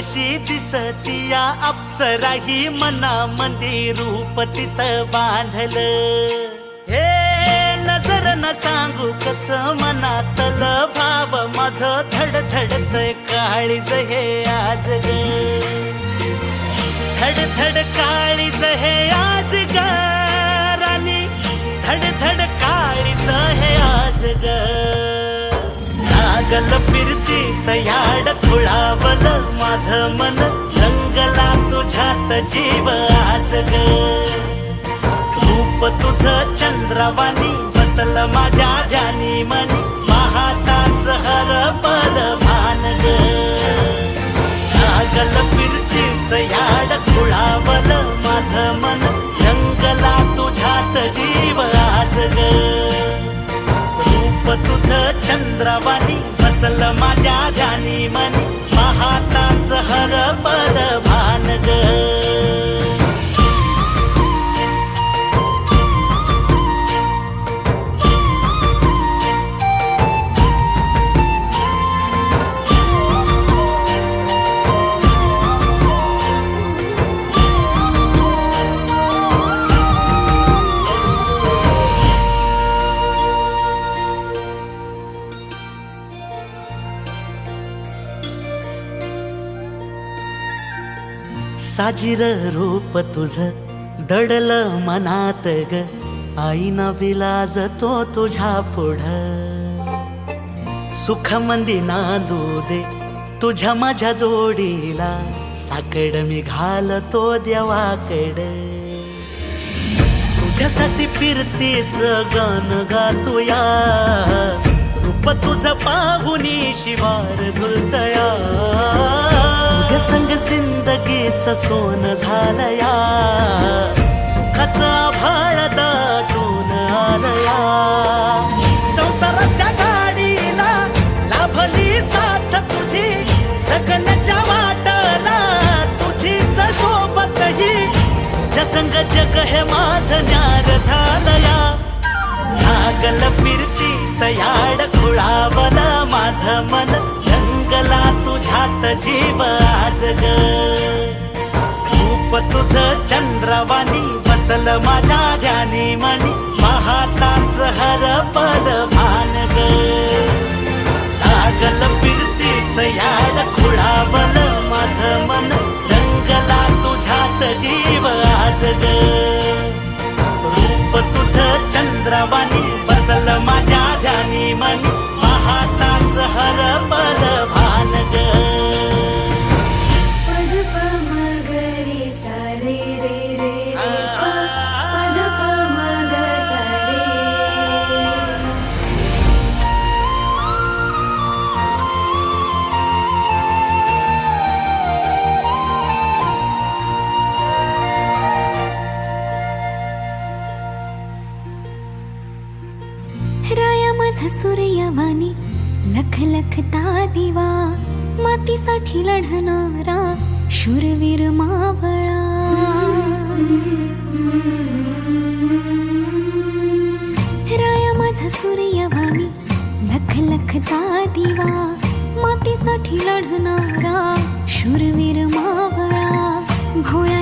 कशी दिसती या अप्सरा ही मनामध्ये रूप तिचं बांधलं. हे नजर न सांगू कस मनातलं भाव माझं धडधडतय काळीज हे आज ग. धडधड काळीज हे आज ग राणी, धडधड काळीज हे आज ग. लागल फिरतीच याड खुळावलं माझं मन, रंगला तुझ्यात जीव आज ग. रूप तुझं चंद्रवाणी बसल माझ्या ध्यानी मनी, पाहताच हरपल भान ग. लागल फिरतीच याड खुळावलं माझं मन, रंगला तुझ्यात जीव आज ग. रूप तुझं चंद्रवाणी बसल माझ्या ध्यानी मनी, पाहताच हरपल भान ग. साजीर रूप तुझं दडलं मनात ग, आईना विलाज तो तुझ्या पुढं. सुख मंदी नांदू दे तुझ्या माझ्या जोडीला, साकड मी घालतो देवाकड. तुझ्यासाठी फिरतीच गाण गातोया, रूप तुझं पाहुनी शिवार झुलतया. तुझ्या संग जिंदगीच सोन झालया, सुखाचा भाळ दाटून आलया. संसाराच्या गाडीला लाभली साथ तुझी, जगण्याच्या वाटला तुझीच सोबत ही. तुझ्या संग जग हे माझं न्यार झालया. लागल फिरतीच याड खुळावलं माझं मन, रंगला तुझ्यात जीव आज ग. रूप तुझं चंद्रवाणी बसल माझ्या ध्यानी मनी, पाहताच हरपल भान ग. लागल फिरतीच याड खुळावलं माझं मन, रंगला तुझ्यात जीव आज ग. रूप तुझं चंद्रवाणी बसल माझ्या ध्यानी मनी, पाहताच हरपल भान ग. पद प म ग रे सा रे रे रे रे प, पद प म ग सा रे. राया माझा सूर्यवाणी लख लखता दिवा, मातीसाठी लढणारा शूरवीर मावळा. राया माझा सूर्यवाणी लख लखता दिवा, मातीसाठी लढणारा शूरवीर मावळा. भोळा